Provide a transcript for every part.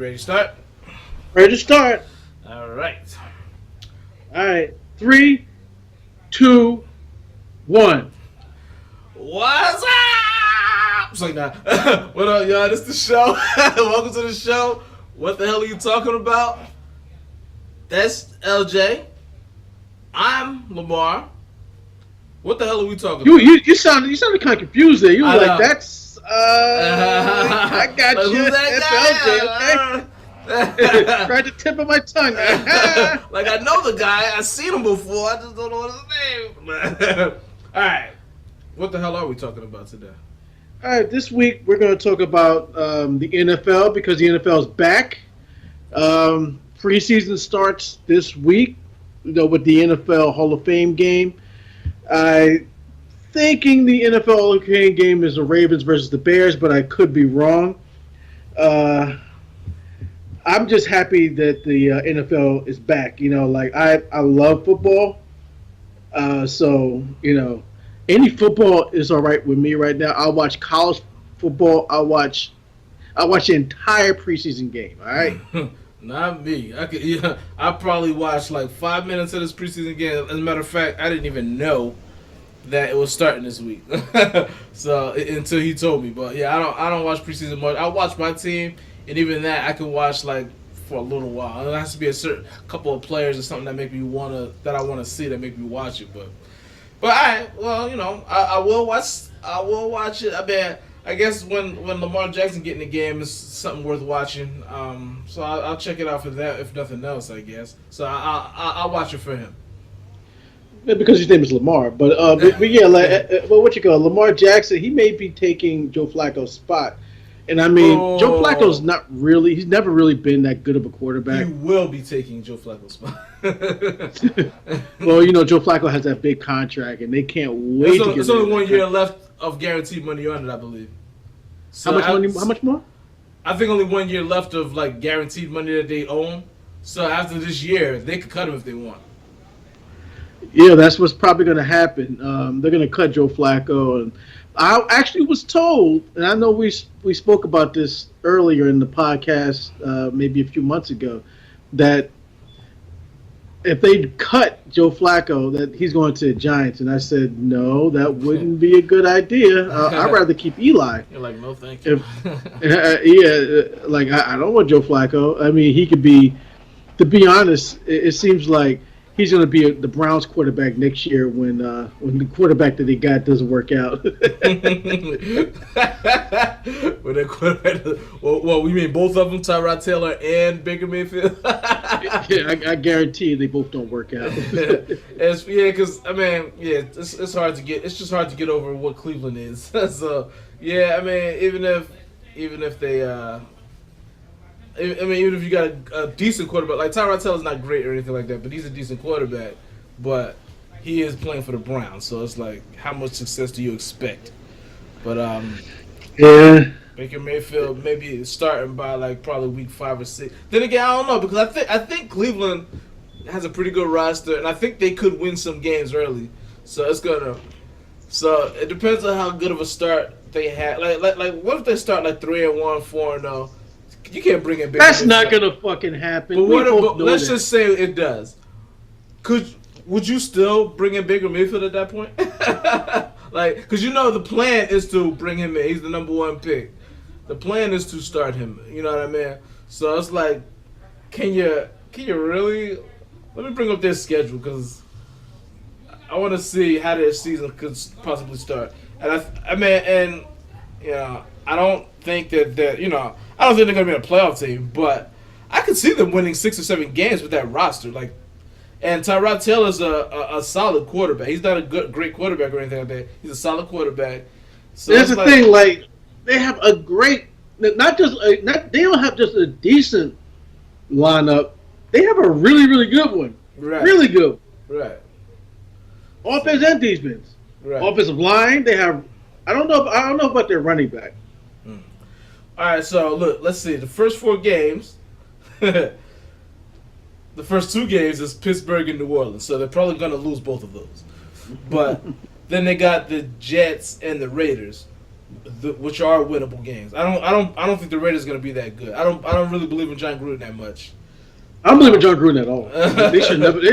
ready to start? Ready to start. All right. All right. 3, 2, 1. What's up? It's like that. What up, y'all? This the show. Welcome to the show. What the hell are you talking about? That's LJ. I'm Lamar. What the hell are we talking about? You sounded kind of confused there. You were like, that's I got like, you. Who's that That's LJ, okay? Right the tip of my tongue. Like, I know the guy. I've seen him before. I just don't know what his name. All right. What the hell are we talking about today? All right, this week we're going to talk about the NFL because the NFL is back. Preseason starts this week, with the NFL Hall of Fame game. Thinking the NFL Hall of Fame game is the Ravens versus the Bears, but I could be wrong. I'm just happy that the NFL is back. I love football. So any football is all right with me right now. I'll watch college football. I watch the entire preseason game. All right. Not me. I probably watched like 5 minutes of this preseason game. As a matter of fact, I didn't even know that it was starting this week. So until he told me. But yeah, I don't watch preseason much. I watch my team, and even that I can watch like for a little while. It has to be a certain couple of players or something that make me that I wanna see that make me watch it. But I will watch it. I guess when Lamar Jackson get in the game is something worth watching. So I'll check it out for that if nothing else, I guess. So I'll watch it for him. Because his name is Lamar, but yeah, Lamar Jackson, he may be taking Joe Flacco's spot, and I mean Joe Flacco's he's never really been that good of a quarterback. He will be taking Joe Flacco's spot. Well, Joe Flacco has that big contract, and they can't wait to get. There's only 1 year left of guaranteed money on it, I believe. So how much more? I think only 1 year left of like guaranteed money that they own. So after this year, they could cut him if they want. Yeah, that's what's probably going to happen. They're going to cut Joe Flacco, and I actually was told, and I know we spoke about this earlier in the podcast, maybe a few months ago, that if they cut Joe Flacco, that he's going to the Giants, and I said no, that wouldn't be a good idea. I'd rather keep Eli. You're like, no, thank you. I don't want Joe Flacco. I mean, he could be. To be honest, it seems like he's going to be the Browns quarterback next year when the quarterback that they got doesn't work out. When that quarterback, well, we mean both of them, Tyrod Taylor and Baker Mayfield. Yeah, I guarantee they both don't work out. It's hard to get. It's just hard to get over what Cleveland is. So yeah, I mean, even if they. Even if you got a decent quarterback, like Tyrod Taylor's not great or anything like that, but he's a decent quarterback. But he is playing for the Browns, so it's like, how much success do you expect? But yeah, Baker Mayfield maybe starting by like probably week 5 or 6. Then again, I don't know, because I think Cleveland has a pretty good roster, and I think they could win some games early. So it depends on how good of a start they have. Like what if they start like 3-1, 4-0? You can't bring in Baker. That's not gonna fucking happen. But let's just say it does. Would you still bring in Baker Mayfield at that point? Because the plan is to bring him in. He's the number 1 pick. The plan is to start him. You know what I mean? So it's like, can you really? Let me bring up their schedule because I want to see how their season could possibly start. And I don't think that I don't think they're going to be a playoff team, but I could see them winning 6 or 7 games with that roster. And Tyrod Taylor's a solid quarterback. He's not a great quarterback or anything like that. He's a solid quarterback. So that's the thing. Like, they have a great, they don't have just a decent lineup. They have a really, really good one. Right. Really good. Right. Offense and defense. Right. Offensive line. They have. I don't know about their running back. All right, so look, let's see. The first 4 games, the first 2 games is Pittsburgh and New Orleans, so they're probably going to lose both of those. But then they got the Jets and the Raiders. which are winnable games. I don't think the Raiders are going to be that good. I don't really believe in John Gruden that much. I don't believe in John Gruden at all. They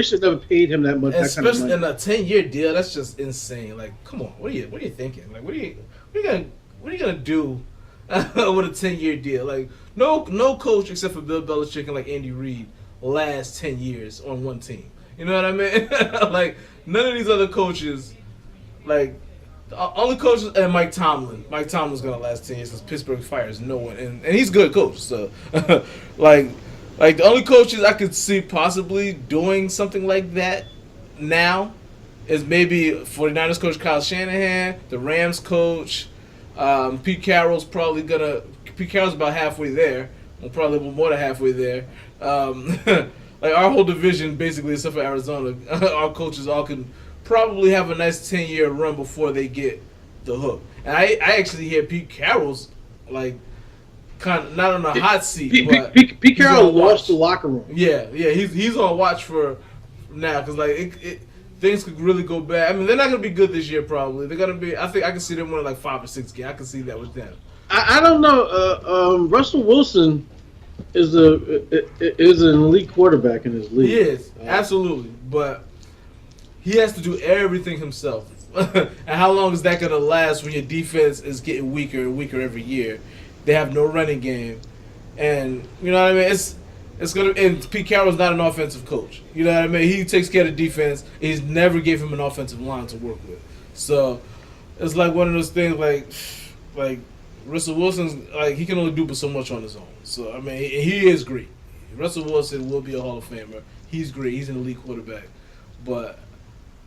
should never paid him that much. Especially in a 10-year deal, that's just insane. Like, come on, what are you thinking? Like, what are you gonna do with a 10-year deal? Like, no coach except for Bill Belichick and like Andy Reid last 10 years on one team. You know what I mean? Like, none of these other coaches, like, the only coaches, and Mike Tomlin. Mike Tomlin's gonna last 10 years because Pittsburgh fires no one, and he's a good coach. So, like the only coaches I could see possibly doing something like that now is maybe 49ers coach Kyle Shanahan, the Rams coach, Pete Carroll's probably gonna. Pete Carroll's about halfway there, well, probably more than halfway there. Like our whole division, basically, except for Arizona, our coaches all can probably have a nice 10-year run before they get the hook. And I actually hear Pete Carroll's like kind of not on the hot seat, but Pete Carroll lost the locker room. Yeah, he's on watch for now because like things could really go bad. I mean, they're not gonna be good this year. Probably they're gonna be. I think I can see them winning like 5 or 6 games. I can see that with them. I don't know. Russell Wilson is an elite quarterback in his league. He is absolutely, but he has to do everything himself. And how long is that gonna last when your defense is getting weaker and weaker every year? They have no running game, and you know what I mean. It's gonna. And Pete Carroll's not an offensive coach. You know what I mean. He takes care of the defense. He's never gave him an offensive line to work with. So it's like one of those things. Like Russell Wilson's like he can only do but so much on his own. So I mean he is great. Russell Wilson will be a Hall of Famer. He's great. He's an elite quarterback. But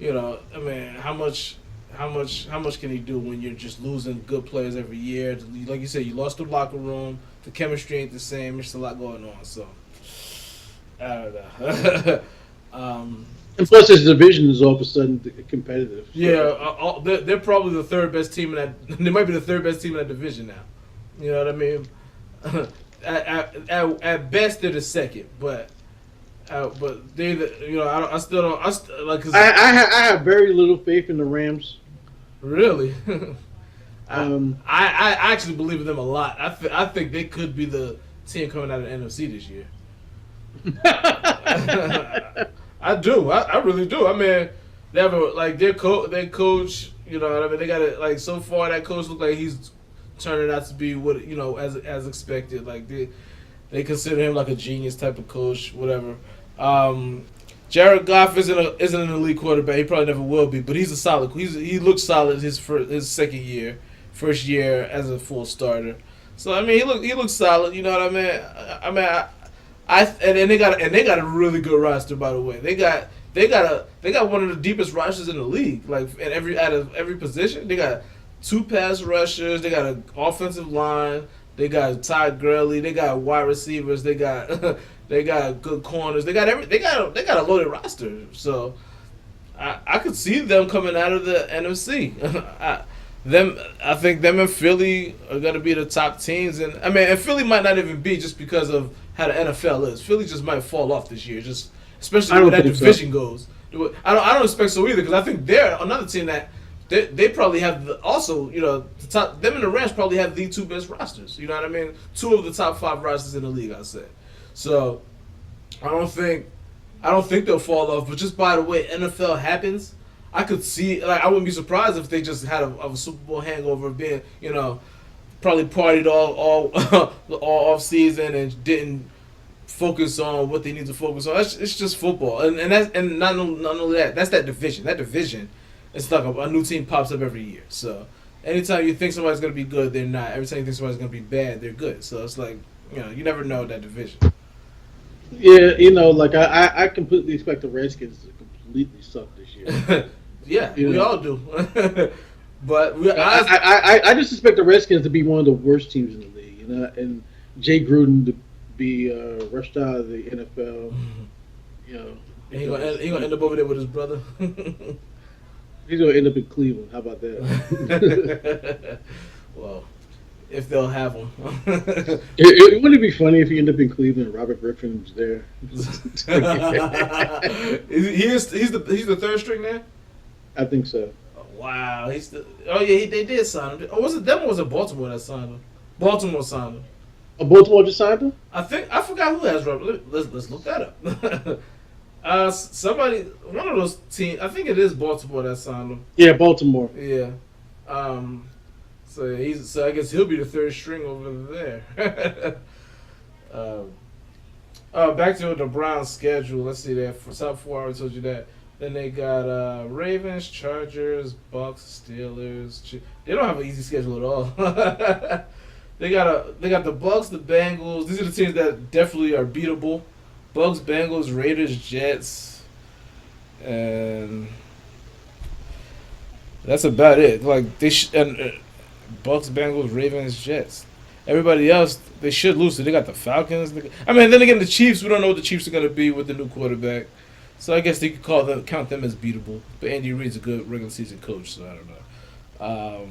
you know, I mean, how much can he do when you're just losing good players every year? Like you said, you lost the locker room. The chemistry ain't the same. There's a lot going on. So I don't know. And plus, his division is all of a sudden competitive. So. Yeah, they're probably the third best team in that. They might be the third best team in that division now. You know what I mean? At best, they're the second, but they, I still don't. I have very little faith in the Rams. Really? I actually believe in them a lot. I think they could be the team coming out of the NFC this year. I do. I really do. I mean, they have their coach. You know what I mean? They got it. Like so far, that coach looks like he's turning out to be what as expected. Like they consider him like a genius type of coach. Whatever. Jared Goff isn't an elite quarterback. He probably never will be, but he's a solid. He looks solid his first year as a full starter. So I mean, he looks solid. You know what I mean? And they got a really good roster, by the way. They got one of the deepest rosters in the league. Like out of every position, they got 2 pass rushers. They got an offensive line. They got Todd Gurley. They got wide receivers. They got good corners. They got a loaded roster. So I could see them coming out of the NFC. I think them and Philly are gonna be the top teams, and Philly might not even be just because of how the NFL is. Philly just might fall off this year, just especially where that division goes. I don't expect so either because I think they're another team that they probably have the top. Them and the Rams probably have the 2 best rosters. You know what I mean? 2 of the top 5 rosters in the league, I'd say. So I don't think they'll fall off. But just by the way NFL happens, I could see. Like I wouldn't be surprised if they just had a Super Bowl hangover, being probably partied all off season and didn't focus on what they need to focus on. It's just football, and not only that. That's that division. That division, it's like a new team pops up every year. So anytime you think somebody's gonna be good, they're not. Every time you think somebody's gonna be bad, they're good. So it's like you never know that division. Yeah, like I completely expect the Redskins to completely suck this year. Yeah, we all do. But I just expect the Redskins to be one of the worst teams in the league, and Jay Gruden to be rushed out of the NFL. And he gonna end up over there with his brother. He's gonna end up in Cleveland. How about that? Well, if they'll have him. It wouldn't it be funny if he ended up in Cleveland and Robert Griffin was there? He's the third string there? I think so. Oh, Wow. He's still. Oh yeah, they did sign him. Or was it them or was it Baltimore that signed him? Baltimore signed him. Baltimore just signed him? I forgot who has Robert. Let's look that up. Somebody, one of those teams. I think it is Baltimore that signed him. Yeah, Baltimore. Yeah. So I guess he'll be the third string over there. Back to the Browns schedule. Let's see there. For top four, I already told you that. Then they got Ravens, Chargers, Bucks, Steelers. They don't have an easy schedule at all. They got the Bucks, the Bengals. These are the teams that definitely are beatable. Bucks, Bengals, Raiders, Jets, and that's about it. Like Bucks, Bengals, Ravens, Jets. Everybody else, they should lose. So they got the Falcons. I mean, then again, the Chiefs. We don't know what the Chiefs are going to be with the new quarterback. So I guess they could count them as beatable. But Andy Reid's a good regular season coach, so I don't know.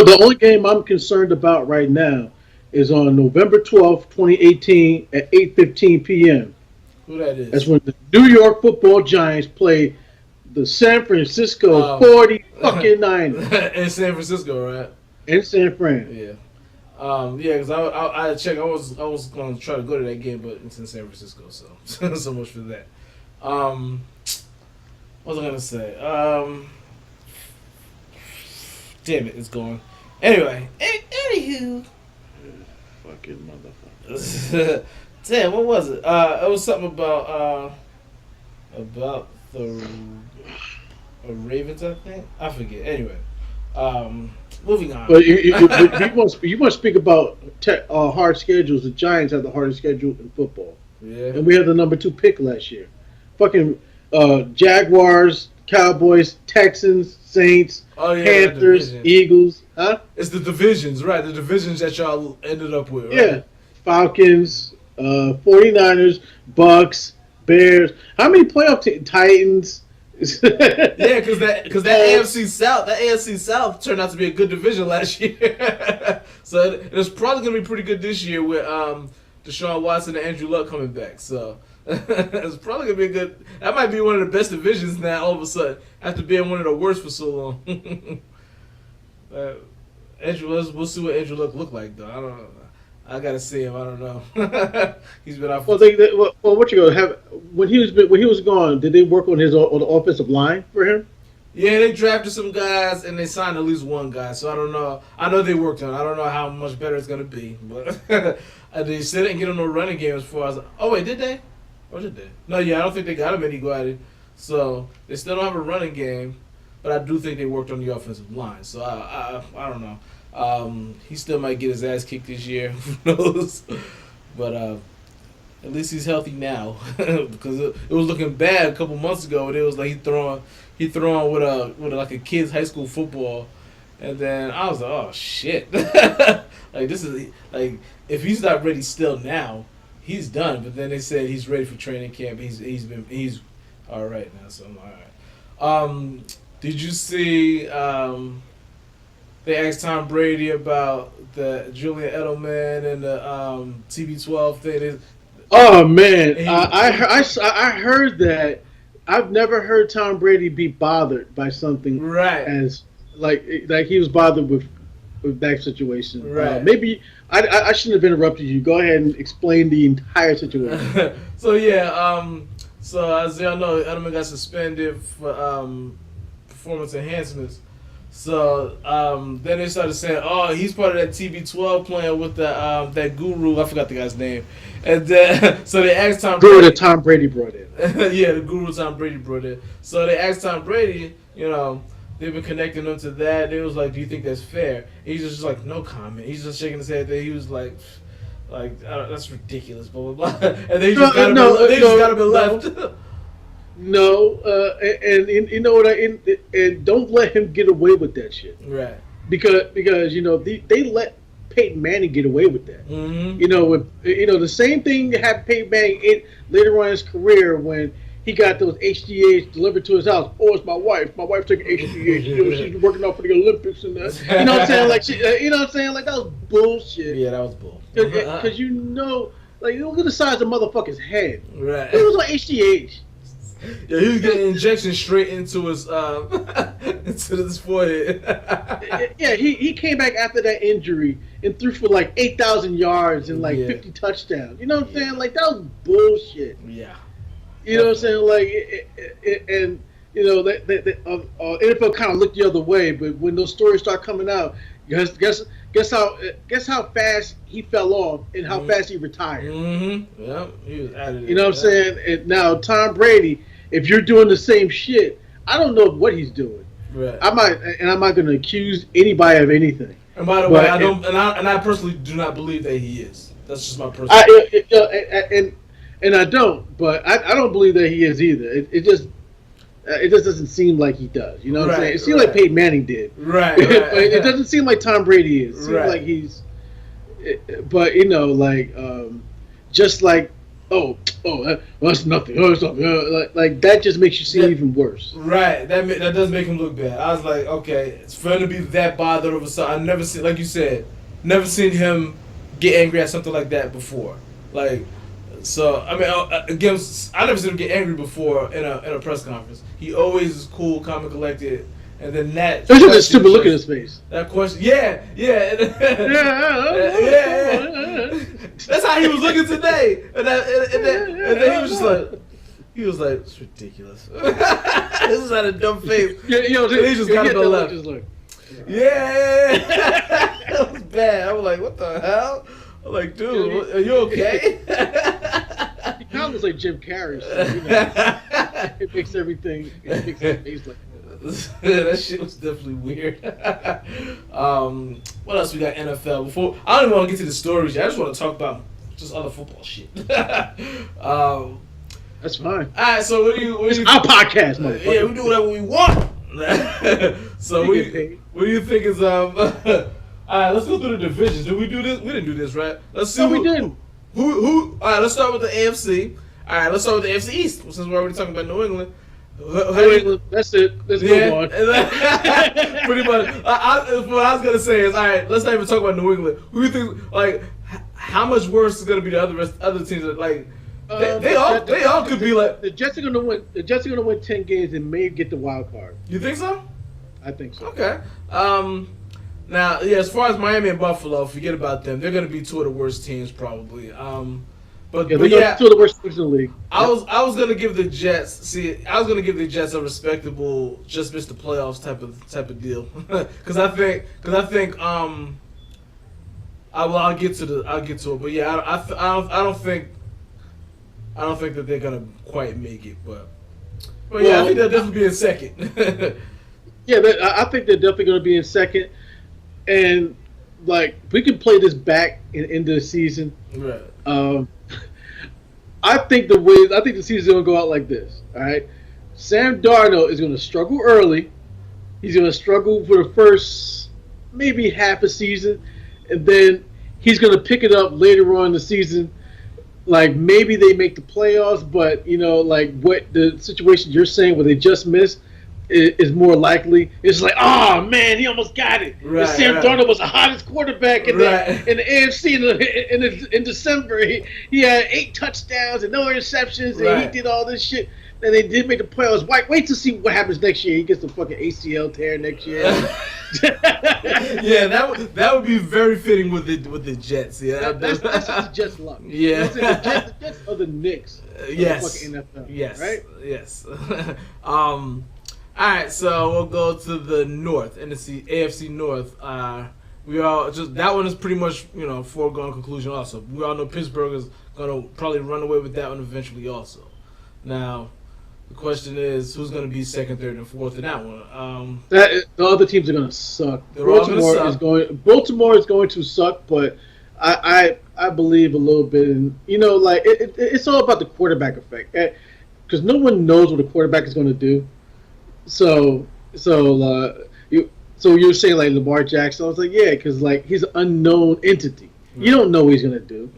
The only game I'm concerned about right now is on November 12th, 2018 at 8:15 p.m. Who that is? That's when the New York Football Giants play the San Francisco 49ers. In San Francisco, right? In San Fran. Yeah. Because I checked. I was going to try to go to that game, but it's in San Francisco, so so much for that. What was I going to say? Damn it, it's gone. Anyway, anywho. Fucking motherfucker. Damn, what was it? It was something about the Ravens, I think. I forget. Anyway, moving on. But you want to speak about hard schedules. The Giants have the hardest schedule in football. Yeah. And we had the number 2 pick last year. Fucking Jaguars, Cowboys, Texans, Saints, Panthers, Eagles. Huh? It's the divisions, right? The divisions that y'all ended up with, right? Yeah. Falcons, 49ers, Bucks, Bears. How many playoff teams? Titans. Yeah, because that AFC South turned out to be a good division last year. So it's probably gonna be pretty good this year with Deshaun Watson and Andrew Luck coming back. So it's probably gonna be a good. That might be one of the best divisions now. All of a sudden, after being one of the worst for so long. We'll see what Andrew Luck look like though. I don't know. I gotta see him. I don't know. He's been out. Well, what you gonna have when he was gone? Did they work on the offensive line for him? Yeah, they drafted some guys and they signed at least one guy. So I don't know. I know they worked on it. I don't know how much better it's gonna be, but they still didn't get him no running game as far as. Oh wait, did they? Or did they? No, yeah, I don't think they got him anybody. So they still don't have a running game, but I do think they worked on the offensive line. So I don't know. He still might get his ass kicked this year. Who knows? But at least he's healthy now because it was looking bad a couple months ago. And it was like he throwing with like a kid's high school football, and then I was like, oh shit! Like this is like if he's not ready still now, he's done. But then they said he's ready for training camp. He's all right now, so I'm all right. Did you see? They asked Tom Brady about the Julian Edelman and the TB12 thing. Oh man, I heard that. I've never heard Tom Brady be bothered by something right as like he was bothered with that situation. Right. Maybe I shouldn't have interrupted you. Go ahead and explain the entire situation. So yeah, so as y'all know, Edelman got suspended for performance enhancements. So then they started saying, "Oh, he's part of that TB12 plan with the that guru. I forgot the guy's name." And then so they asked Tom Guru Brady. that Tom Brady brought in. Yeah, the guru Tom Brady brought in. So they asked Tom Brady. They've been connecting them to that. They was like, "Do you think that's fair?" He's just like, "No comment." He's just shaking his head. He was like, that's ridiculous. Blah blah blah. And they just got him left. No, and you know what? And don't let him get away with that shit. Right. Because they let Peyton Manning get away with that. Mm-hmm. The same thing that happened to Peyton Manning later on in his career when he got those HGH delivered to his house. Oh, it's my wife. My wife took HGH. She's working out for the Olympics and that. You know what I'm saying? Like that was bullshit. Yeah, that was bull. Because like look at the size of the motherfucker's head. Right. It was like HGH. Yeah, he was getting injections straight into his into his forehead. Yeah, he came back after that injury and threw for like 8,000 yards and like 50 touchdowns. You know what I'm saying? Like that was bullshit. Yeah. You know what I'm saying? Like, and you know that NFL kind of looked the other way, but when those stories start coming out, guess how fast he fell off and how fast he retired. Mm-hmm. Yeah, he was out of it. You know what I'm saying? And now Tom Brady, if you're doing the same shit, I don't know what he's doing. Right. I'm not going to accuse anybody of anything. And by the way, I personally do not believe that he is. That's just my personal. And I don't, but I don't believe that he is either. It just doesn't seem like he does. You know what I'm saying? It seems like Peyton Manning did. Right. But it doesn't seem like Tom Brady is. It seems like he's. But you know, like just like that's nothing. Oh, it's nothing. Like that just makes you seem even worse. Right. That does make him look bad. I was like, okay, it's for him to be that bothered over something. I've never seen, like you said, never seen him get angry at something like that before. Like. So I mean, again, I never seen him get angry before in a press conference. He always is cool, calm, and collected. And then that. There's just a stupid look in his face. That question, yeah. That's how he was looking today, and then he was like, it's ridiculous. This is not a dumb face. Yeah, he just got to go left. Yeah, that was bad. I was like, what the hell? I'm like, dude, are you okay? He kind of looks like Jim Carrey. So, you know, it makes everything. It makes his face like that shit was definitely weird. What else we got? NFL. Before I don't even want to get to the stories yet. I just want to talk about just other football shit. That's fine. All right. So what do you? It's our podcast, motherfucker. Yeah, we do whatever we want. So what do you think is All right, let's go through the divisions. Did we do this? We didn't do this, right? Let's see. No, we didn't. Who? All right, let's start with the AFC. All right, let's start with the AFC East. Since we're already talking about New England. That's it. Let's move on. Pretty much. What I was gonna say is, all right, let's not even talk about New England. Who do you think? Like, how much worse is gonna be the other teams? Like, they all could be like. The Jets are gonna win. The Jets are gonna win 10 games and maybe get the wild card. You think so? I think so. Okay. Now, yeah, as far as Miami and Buffalo, forget about them. They're going to be two of the worst teams probably. They're two of the worst teams in the league. I was going to give the Jets. A respectable, just missed the playoffs type of deal. Because I think I'll get to it. But yeah, I don't think that they're going to quite make it. But yeah, I think they'll definitely be in second. Yeah, I think they're definitely going to be in second. And like we can play this back into the season. Right. I think the season's gonna go out like this. All right. Sam Darnold is gonna struggle early. He's gonna struggle for the first maybe half a season, and then he's gonna pick it up later on in the season. Like maybe they make the playoffs, but you know, like what the situation you're saying where they just missed. Is more likely. It's like, oh man, he almost got it. Right, and Sam Darnold was the hottest quarterback in the AFC in December. He had 8 touchdowns and no interceptions, and he did all this shit. And they did make the playoffs. Wait to see what happens next year. He gets the fucking ACL tear next year. Yeah, that would be very fitting with the Jets. Yeah, that's just the Jets' luck. Yeah, the Jets are the Knicks. Yes, of the fucking NFL. Yes, right. Yes. All right, so we'll go to the North, AFC North. That one is pretty much foregone conclusion. Also, we all know Pittsburgh is gonna probably run away with that one eventually. Also, now the question is who's gonna be second, third, and fourth in that one. The other teams are gonna suck. Baltimore is going to suck, but I believe a little bit in like it's all about the quarterback effect because no one knows what a quarterback is going to do. So you're saying like Lamar Jackson? I was like, yeah, because like he's an unknown entity. Right. You don't know what he's gonna do,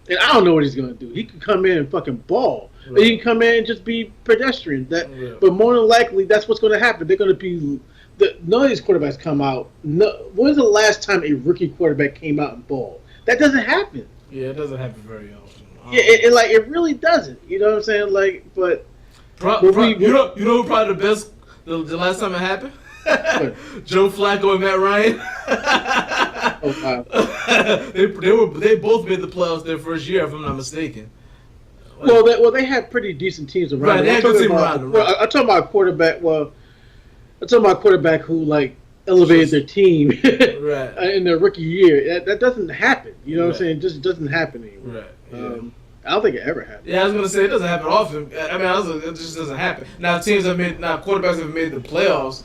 and I don't know what he's gonna do. He can come in and fucking ball, or he can come in and just be pedestrian. But more than likely, that's what's gonna happen. They're gonna be none of these quarterbacks come out. When's the last time a rookie quarterback came out and balled? That doesn't happen. Yeah, it doesn't happen very often. It really doesn't. You know what I'm saying? Like, but You know who probably the best the last time it happened? Joe Flacco and Matt Ryan. Oh, wow. they both made the playoffs their first year, if I'm not mistaken. Well, they had pretty decent teams around. Right, they had good teams around them. Right. I'm talking about a quarterback. Well, I'm talking about a quarterback who like elevated their team right. in their rookie year. That doesn't happen. You know what I'm saying? It just doesn't happen anymore. Right. Yeah. I don't think it ever happens. Yeah, I was gonna say it doesn't happen often. I mean, it just doesn't happen. Now quarterbacks have made the playoffs,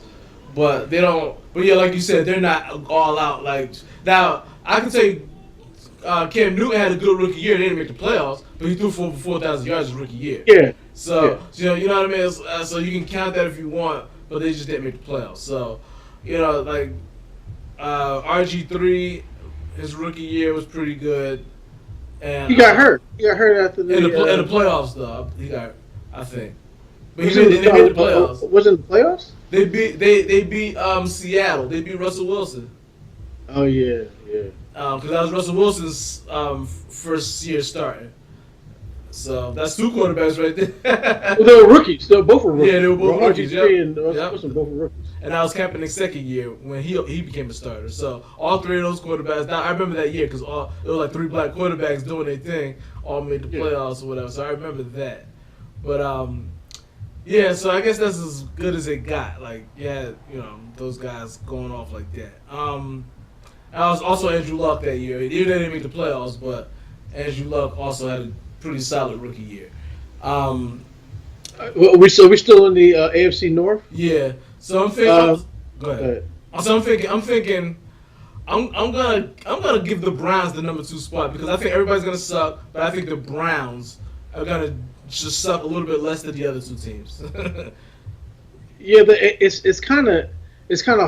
but they don't. But yeah, like you said, they're not all out. Like now, I can say Cam Newton had a good rookie year. They didn't make the playoffs, but he threw for over 4,000 yards his rookie year. Yeah. So you know what I mean. So you can count that if you want, but they just didn't make the playoffs. So like RG3, his rookie year was pretty good. And he got hurt. He got hurt after in the playoffs, though. He got, I think. But they made the playoffs. Was it the playoffs? They beat Seattle. They beat Russell Wilson. Oh yeah. Because that was Russell Wilson's first year starting. So that's two quarterbacks right there. Well, they were rookies. Both were rookies. Yeah, they were both rookies. RG3 and Russell Wilson both were rookies. And that was Kaepernick's second year when he became a starter. So all three of those quarterbacks. Now I remember that year because it was like three black quarterbacks doing their thing, all made the playoffs or whatever. So I remember that. But yeah. So I guess that's as good as it got. Like those guys going off like that. I was also Andrew Luck that year. He didn't make the playoffs, but Andrew Luck also had a pretty solid rookie year. We still in the AFC North? Yeah. So I'm thinking. Go ahead. Go ahead. So I'm thinking. I'm gonna give the Browns the number 2 spot because I think everybody's gonna suck, but I think the Browns are gonna just suck a little bit less than the other two teams. Yeah, but it's kind of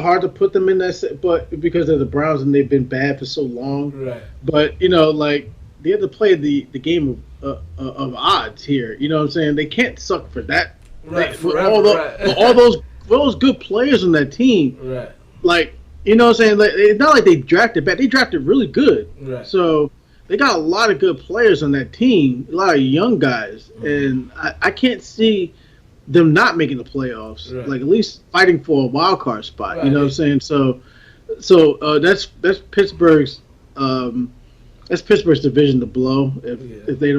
hard to put them in that, but because they're the Browns and they've been bad for so long. Right. But like they have to play the game of odds here. You know what I'm saying? They can't suck for that. Right. All those good players on that team. Right. Like you know what I'm saying? Like, it's not like they drafted bad. They drafted really good. Right. So they got a lot of good players on that team. A lot of young guys, and I can't see them not making the playoffs, right. Like at least fighting for a wild card spot. Right. You know what I'm saying? So that's Pittsburgh's division to blow if they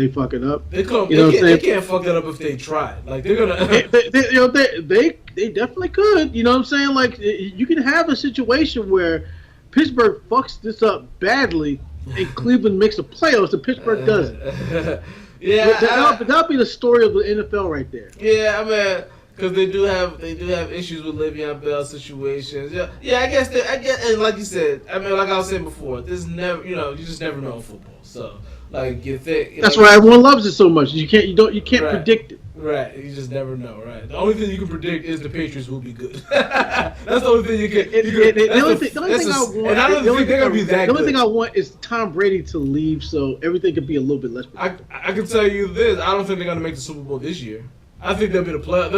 fuck it up. They can't fuck it up if they try. Like they're gonna. they definitely could. You know what I'm saying? Like you can have a situation where Pittsburgh fucks this up badly, and Cleveland makes the playoffs, and Pittsburgh doesn't. Yeah, that'll be the story of the NFL right there. Yeah, I mean, because they do have issues with Le'Veon Bell situations. Yeah, I guess, and like you said, I mean, like I was saying before, there's never, you just never know in football. So, like you think that's why everyone loves it so much. You can't predict it. Right, you just never know. Right, the only thing you can predict is the Patriots will be good. That's the only thing you can. The only thing I want is Tom Brady to leave, so everything could be a little bit less. I can tell you this: I don't think they're gonna make the Super Bowl this year. I think they'll be the play.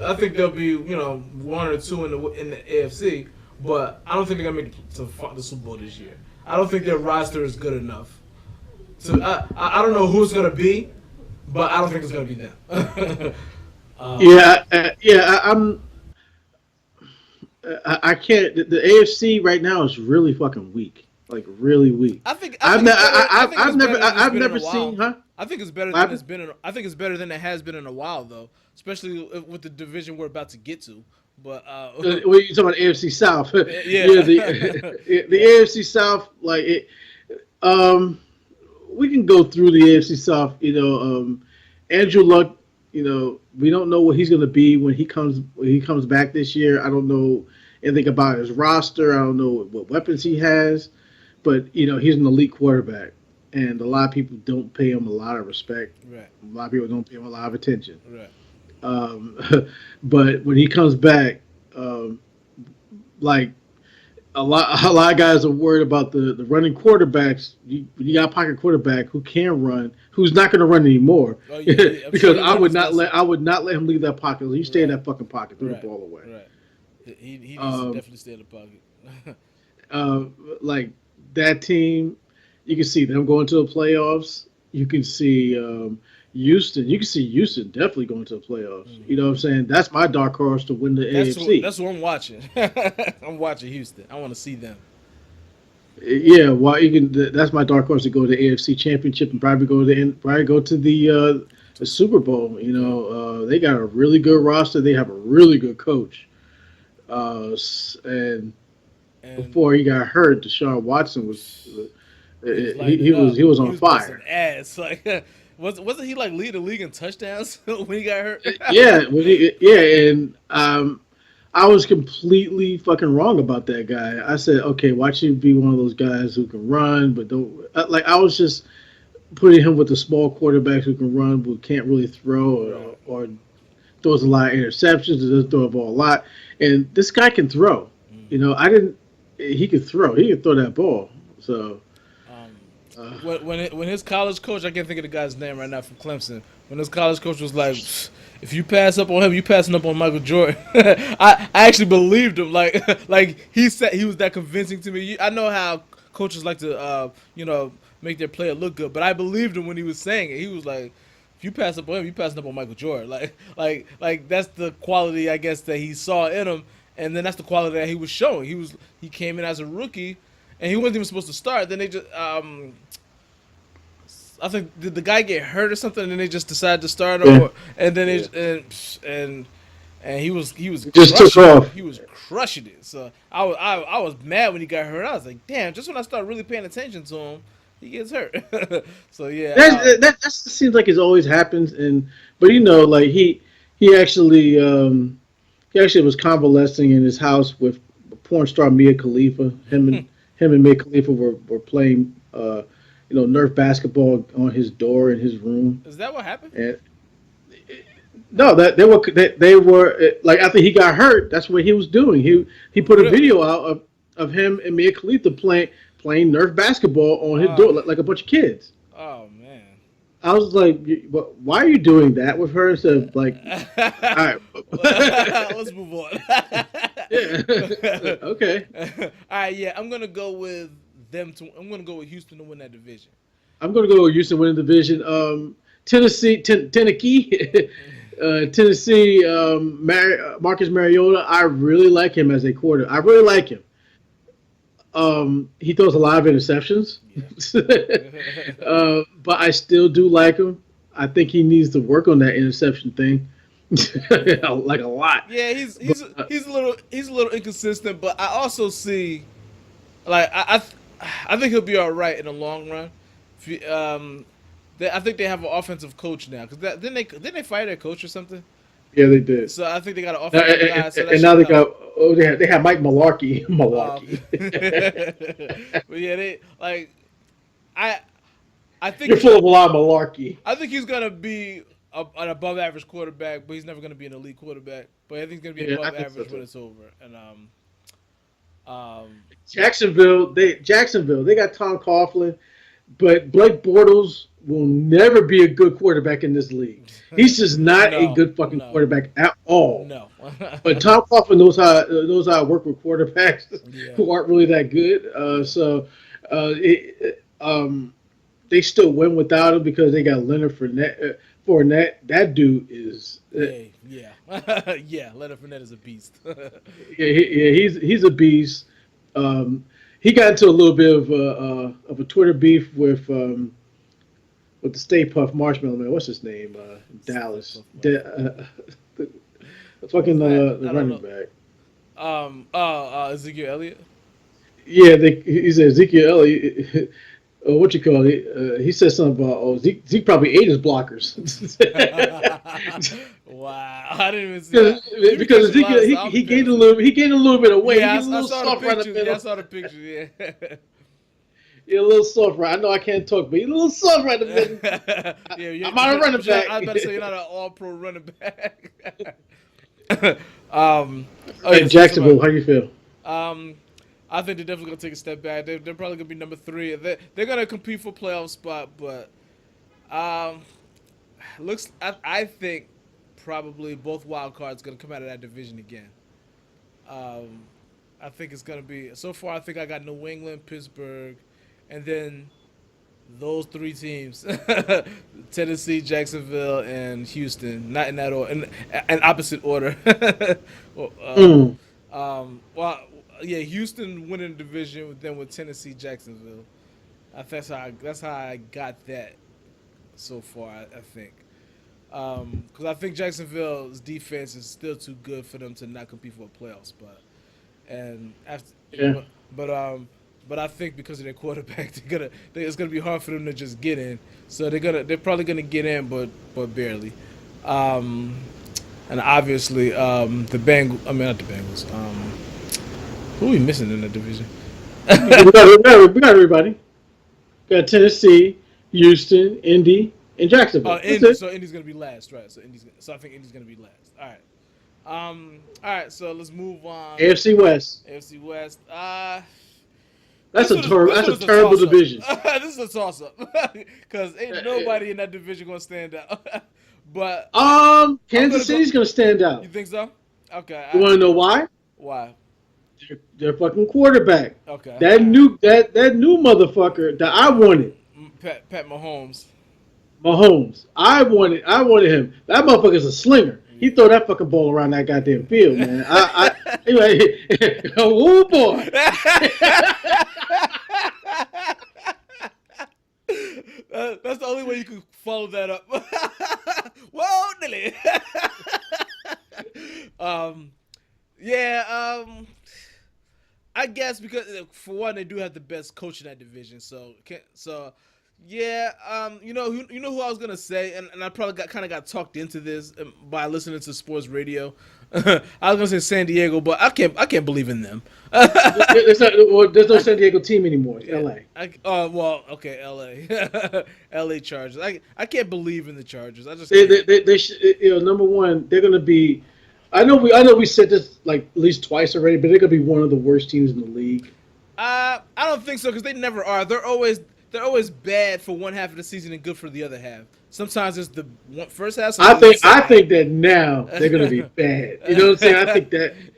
I think they'll be 1 or 2 in the AFC, but I don't think they're gonna make the Super Bowl this year. I don't think their roster is good enough. So I don't know who it's gonna be. But I don't think it's going to be them. I can't. The AFC right now is really fucking weak. Like really weak. I've never seen. Huh? I think it's better than it's been. I think it's better than it has been in a while, though. Especially with the division we're about to get to. But when you talking about AFC South, yeah, the AFC South, like it. We can go through the AFC South. Andrew Luck. We don't know what he's going to be when he comes back this year. I don't know anything about his roster. I don't know what weapons he has, but he's an elite quarterback, and a lot of people don't pay him a lot of respect. Right. A lot of people don't pay him a lot of attention. Right. But when he comes back, like. A lot of guys are worried about the running quarterbacks. You got a pocket quarterback who can run, who's not going to run anymore. Oh, yeah. Because I would not let him leave that pocket. He stay in that fucking pocket, throw the ball away. Right. He needs to definitely stay in the pocket. Like that team, you can see them going to the playoffs. You can see Houston, you can see Houston definitely going to the playoffs. Mm. You know what I'm saying? That's my dark horse to win the AFC. That's what I'm watching. I'm watching Houston. I want to see them. Yeah, well, you can. That's my dark horse to go to the AFC Championship and probably go to the Super Bowl. You know, they got a really good roster. They have a really good coach. And And before he got hurt, Deshaun Watson he was lighting it he up. was He on was busting fire. ass. Like wasn't he like lead the league in touchdowns when he got hurt? And I was completely fucking wrong about that guy. I said, okay, watch him be one of those guys who can run, but don't like. I was just putting him with the small quarterbacks who can run but can't really throw Right. or throws a lot of interceptions. Doesn't throw the ball a lot, and this guy can throw. Mm. You know, I didn't. He could throw. He could throw that ball. So. Um, Uh, when his college coach, I can't think of the guy's name right now from Clemson. When his college coach was like, "If you pass up on him, you passing up on Michael Jordan." I actually believed him. Like he said, he was that convincing to me. I know how coaches like to make their player look good, but I believed him when he was saying it. He was like, "If you pass up on him, you passing up on Michael Jordan." Like that's the quality I guess that he saw in him, and then that's the quality that he was showing. He came in as a rookie and he wasn't even supposed to start. Then they just, I think, did the guy get hurt or something? And then they just decided to start him, yeah, and then yeah. and he was Just took crushing it. off. He was crushing it. So I was mad when he got hurt. I was like, damn! Just when I started really paying attention to him, he gets hurt. So yeah, That seems like it always happens, and but like he actually was convalescing in his house with porn star Mia Khalifa. Him and Mia Khalifa were playing Nerf basketball on his door in his room, is that what happened? and no, that they were like after he got hurt, that's what he was doing. He put a Really? video out of him and Mia Khalifa playing Nerf basketball on his door like a bunch of kids. Oh man. I was like, why are you doing that with her? So like, all right, Let's move on. yeah, okay. All right, yeah, I'm gonna go with them. I'm gonna go with Houston to win that division. I'm gonna go with Houston winning the division. Tennessee, Tennessee. Marcus Mariota. I really like him as a quarter. I really like him. He throws a lot of interceptions, Yeah. but I still do like him. I think he needs to work on that interception thing, like a lot. Yeah, But he's a little inconsistent, but I also see like I think he'll be all right in the long run. I think they have an offensive coach now because didn't they fire their coach or something? yeah, they did. So I think they got an And, offensive guy, so that and now should they help. got they have Mike Malarkey. Um, Malarkey. but yeah, they like I I think You're full of a lot of malarkey. I think he's gonna be an above average quarterback, but he's never gonna be an elite quarterback. But I think he's gonna be Yeah, I above think so average when too. it's over. And um Jacksonville, they got Tom Coughlin, but Blake Bortles will never be a good quarterback in this league. He's just not a no, good fucking no, quarterback at all. no. But Tom Coughlin knows how to work with quarterbacks Yeah, who aren't really that good. They still win without him because they got Leonard Fournette. Fournette, that dude is yeah, yeah, yeah. Leonard Fournette is a beast. he's a beast. He got into a little bit of a Twitter beef with the Stay Puff Marshmallow Man. What's his name? Stay Dallas. Puft Marshmallow. The Who's fucking that? the I don't running know. back. Ezekiel Elliott. Yeah, he said Ezekiel Elliott. What you call it? He said something about Zeke probably ate his blockers. Wow, I didn't even see because that. You be because catching a lot Ezekiel of stuff. I'll be he paying gained a attention. little bit of weight. He Yeah, get a I little saw the soft right in the pictures. Yeah, I middle. saw the pictures. Yeah. He a little soft right. I know I can't talk, but he a little soft right in the middle. Yeah, I'm not a running I was about to say back. you're not an all-pro running back. um, oh yeah, And so somebody. Jacksonville, how you feel? Um, I think they're definitely gonna take a step back. They're probably gonna be number three. They're gonna compete for playoff spot, but um, I think probably both wild cards gonna come out of that division again. Um, I think it's gonna be so far. I think I got New England, Pittsburgh, and then those three teams: Tennessee, Jacksonville, and Houston. Not in that order, in opposite order. Well, Mm. well, yeah, Houston winning the division, then with Tennessee, Jacksonville. That's how I got that so far. I think because I think Jacksonville's defense is still too good for them to not compete for a playoff spot. And after, Yeah. but but um, but I think because of their quarterback, it's gonna be hard for them to just get in. So they're probably gonna get in, but barely. Um, and obviously the Bengals. I mean not the Bengals. Who are we missing in the division? We got everybody. Got Tennessee, Houston, Indy, and Oh, Jacksonville. That's Indy. it. So Indy's gonna be last, right? So I think Indy's gonna be last. All right. All right. So let's move on. AFC West. AFC West. That's a terrible division. This is a toss up because ain't nobody in that division gonna stand out. But Kansas City's gonna stand out. you think so? Okay. You want to know why? Why? Their fucking quarterback. Okay. That new motherfucker that I wanted. Pat Mahomes. Mahomes. I wanted him. That motherfucker's a slinger. He throw that fucking ball around that goddamn field, man. Oh boy. That's the only way you can follow that up. Whoa, Dilly. Yeah. I guess because for one, they do have the best coach in that division. So yeah. You know who I was gonna say, and I probably got talked into this by listening to sports radio. I was gonna say San Diego, but I can't believe in them. There's no San Diego team anymore. It's LA. Well, okay, LA, LA Chargers. I can't believe in the Chargers. I just number one, they're gonna be. I know we said this like at least twice already, but they're gonna be one of the worst teams in the league. I don't think so because they never are. They're always bad for one half of the season and good for the other half. Sometimes it's the first half. I think that now they're gonna be bad. You know what I'm saying?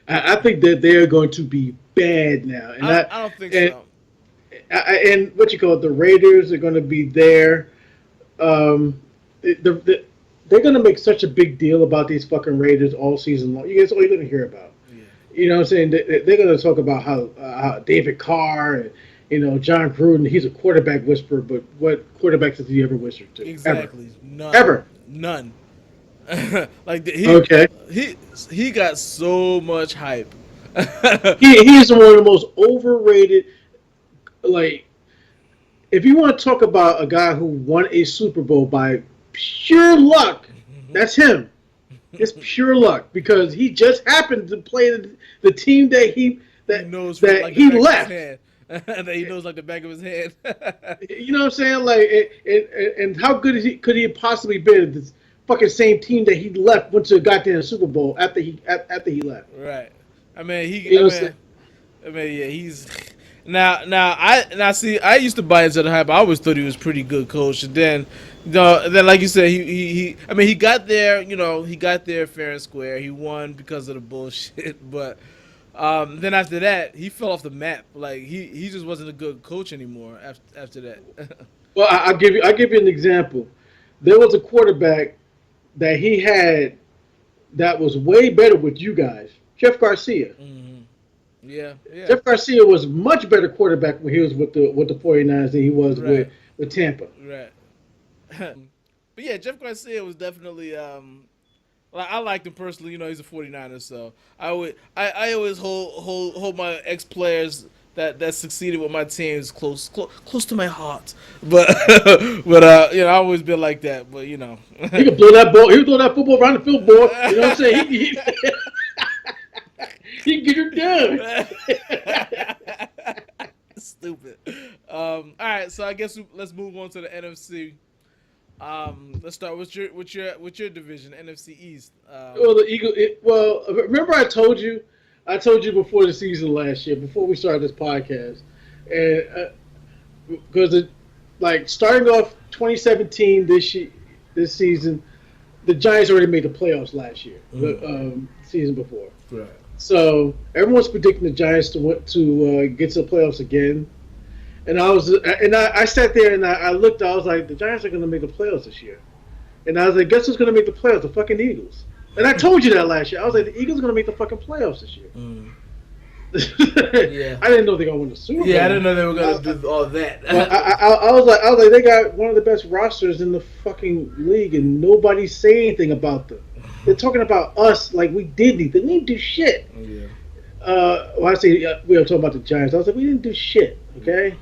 I think that they're going to be bad now. And I don't think so. And what you call it, the Raiders are going to be there. They're going to make such a big deal about these fucking Raiders all season long. That's all you're going to hear about. Yeah. You know what I'm saying? They're going to talk about how David Carr and John Gruden, he's a quarterback whisperer, but what quarterbacks has he ever whispered to? Exactly. None. Like he got so much hype. He is one of the most overrated. Like, if you want to talk about a guy who won a Super Bowl by pure luck, that's him. It's pure luck because he just happened to play the team that he left. That he knows like the back of his head. You know what I'm saying? Like, and how good could he have possibly been? This fucking same team that he left went to a goddamn Super Bowl after he left. Right. I mean, yeah, he's now see. I used to buy into the hype. I always thought he was pretty good coach. And then, then like you said, he got there. He got there fair and square. He won because of the bullshit, but. Then after that, he fell off the map. Like he just wasn't a good coach anymore after that. Well, I'll give you an example. There was a quarterback that he had that was way better with you guys, Jeff Garcia. Mm-hmm. Yeah. Jeff Garcia was much better quarterback when he was with the 49ers than he was with Tampa. Right. But yeah, Jeff Garcia was definitely. I liked him personally. He's a 49er, so I always hold my ex players that succeeded with my teams close to my heart. But I always been like that. But he could blow that ball. He could throw that football around the field, boy. You know what I'm saying? He can get her done. Stupid. All right, so I guess let's move on to the NFC. Let's start with your division, NFC East. Well, the Eagle. Remember I told you before the season last year, before we started this podcast, and because starting off 2017 this season, the Giants already made the playoffs last year, season before. Right. So everyone's predicting the Giants to get to the playoffs again, And I sat there and I looked. I was like, the Giants are going to make the playoffs this year. And I was like, guess who's going to make the playoffs? The fucking Eagles. And I told you that last year. I was like, the Eagles are going to make the fucking playoffs this year. Yeah. I didn't know they were going to win the Super Bowl. Yeah, I didn't know they were going to do all that. I was like, they got one of the best rosters in the fucking league, and nobody's saying anything about them. They're talking about us like we did anything. We didn't do shit. Yeah. I say we were talking about the Giants. I was like, we didn't do shit. Okay.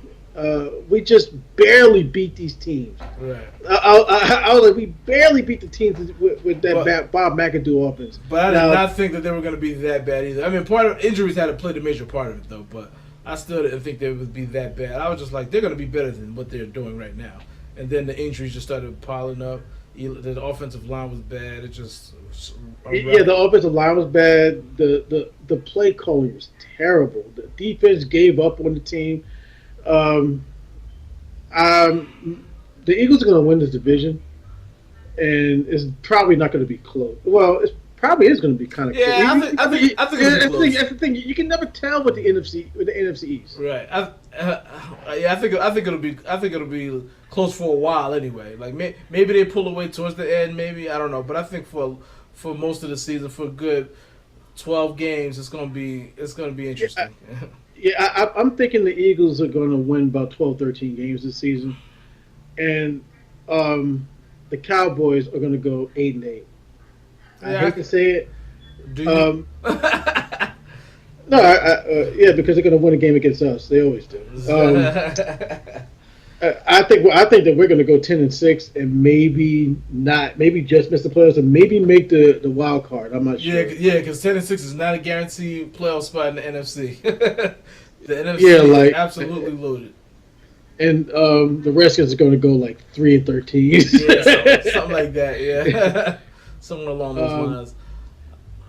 We just barely beat these teams. Right. I was like, we barely beat the teams with that Bob McAdoo offense. But I did not think that they were going to be that bad either. I mean, part of injuries had to play a major part of it, though. But I still didn't think they would be that bad. I was just like, they're going to be better than what they're doing right now. And then the injuries just started piling up. The offensive line was bad. It just the offensive line was bad. The play calling was terrible. The defense gave up on the team. The Eagles are going to win this division, and it's probably not going to be close. Well, it probably is going to be kind of close. I think it'll be close. That's the thing. You can never tell with the NFC East. Right. I think it'll be close for a while anyway. Like maybe they pull away towards the end. Maybe I don't know. But I think for most of the season, for a good 12 games, it's going to be interesting. Yeah, I'm thinking the Eagles are going to win about 12, 13 games this season. And the Cowboys are going to go 8-8. I hate to say it. Do you? No, because they're going to win a game against us. They always do. I think that we're going to go 10-6 and maybe just miss the playoffs and maybe make the wild card. I'm not sure. Yeah, because 10-6 is not a guaranteed playoff spot in the NFC. The NFC is absolutely loaded. And the Redskins are going to go like 3-13. Yeah, something like that. Yeah, somewhere along those lines.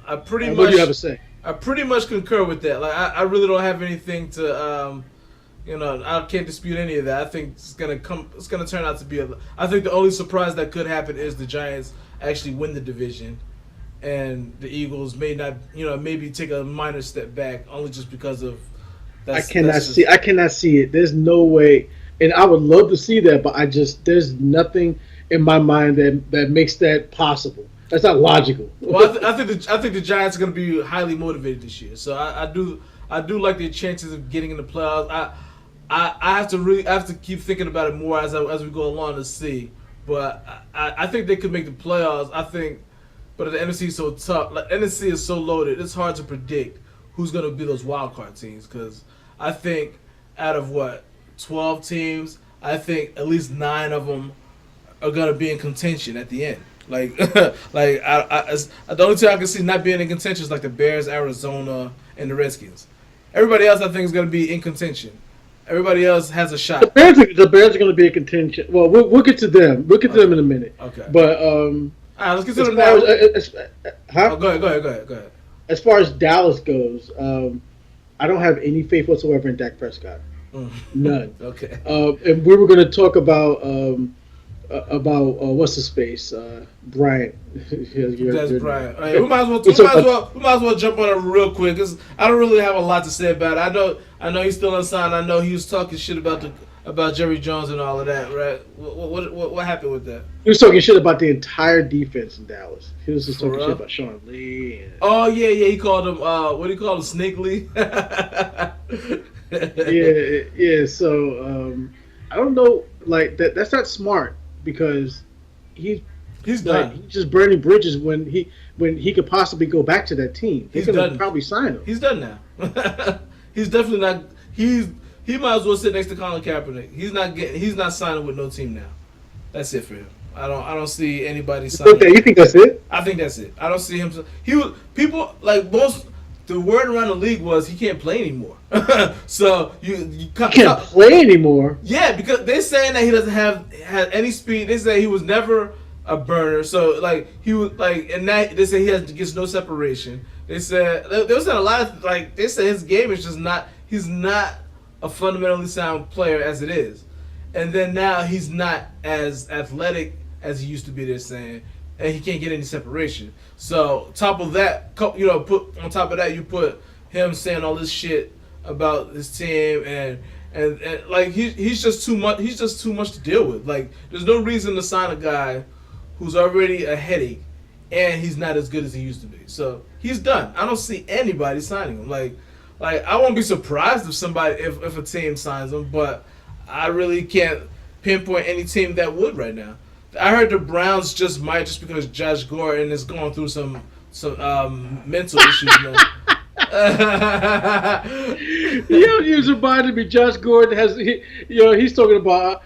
What do you have to say? I pretty much concur with that. Like I really don't have anything to. I can't dispute any of that. I think it's gonna turn out to be I think the only surprise that could happen is the Giants actually win the division, and the Eagles may not, maybe take a minor step back, only just because of. I cannot see it. There's no way, and I would love to see that, but there's nothing in my mind that makes that possible. That's not logical. Well, I think the Giants are gonna be highly motivated this year. So I do like their chances of getting in the playoffs. I have to keep thinking about it more as we go along to see. But I think they could make the playoffs. But the NFC is so tough. Like, NFC is so loaded. It's hard to predict who's going to be those wild card teams. Because I think out of 12 teams, I think at least 9 of them are going to be in contention at the end. Like the only team I can see not being in contention is like the Bears, Arizona, and the Redskins. Everybody else, I think, is going to be in contention. Everybody else has a shot. The Bears are going to be in contention. Well, we'll get to them. We'll get to them in a minute. Okay. But all right, let's get to them now. Go ahead. As far as Dallas goes, I don't have any faith whatsoever in Dak Prescott. None. Okay. And we were going to talk about what's his face, Bryant. That's Bryant. Right, we might as well jump on it real quick because I don't really have a lot to say about it. I know he's still unsigned. I know he was talking shit about Jerry Jones and all of that, right? What happened with that? He was talking shit about the entire defense in Dallas. He was just talking shit about Sean Lee. Oh yeah, he called him what do you call him, Snake Lee? yeah. So I don't know, like that's not smart because he's done. He's just burning bridges when he could possibly go back to that team. He's gonna probably sign him. He's done now. He's definitely not. He might as well sit next to Colin Kaepernick. He's not signing with no team now. That's it for him. I don't see anybody signing. You think that's it? I think that's it. I don't see him. People like most. The word around the league was he can't play anymore. So you can't play anymore. Yeah, because they're saying that he doesn't have any speed. They say he was never a burner. So like he was like, and that they say he gets no separation. They said a lot of like they said his game is just not. He's not a fundamentally sound player as it is, and then now he's not as athletic as he used to be. They're saying. And he can't get any separation. So, top of that, put on top of that, you put him saying all this shit about his team, and and like he's just too much. He's just too much to deal with. Like there's no reason to sign a guy who's already a headache, and he's not as good as he used to be. So he's done. I don't see anybody signing him. Like I won't be surprised if a team signs him, but I really can't pinpoint any team that would right now. I heard the Browns just because Josh Gordon is going through some mental issues. Man. You reminded me. Josh Gordon he's talking about.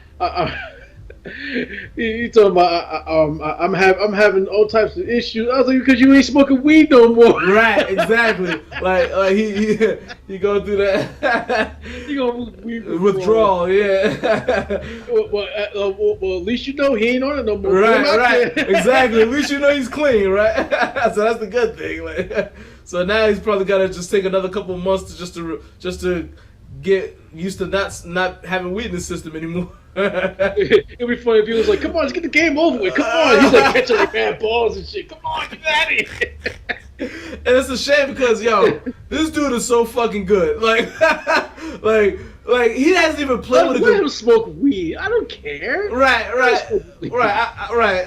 He's talking about I'm having all types of issues. I was like, because you ain't smoking weed no more. Right, exactly. like he go through that. You go weed withdrawal, yeah. Well, at least you know he ain't on it no more. Right, exactly. At least you know he's clean, right? So that's the good thing. Like, so now he's probably got to just take another couple of months just to get used to not having weed in the system anymore. It'd be funny if he was like, "Come on, let's get the game over with. Come on." He's like catching like bad balls and shit. Come on, get out of here. And it's a shame because this dude is so fucking good. Like he hasn't even played with a good. Let him smoke weed. I don't care. Right.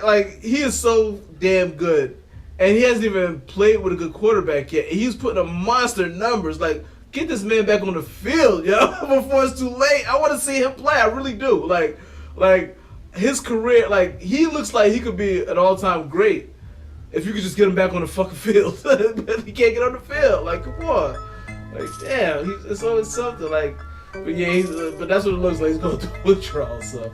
Like he is so damn good, and he hasn't even played with a good quarterback yet. And he's putting up monster numbers. Like, get this man back on the field, before it's too late. I want to see him play. I really do. Like his career, like he looks like he could be an all-time great if you could just get him back on the fucking field. But he can't get on the field. Like, come on. Like, damn, it's always something. Like, but yeah, but that's what it looks like. He's going through withdrawal. So.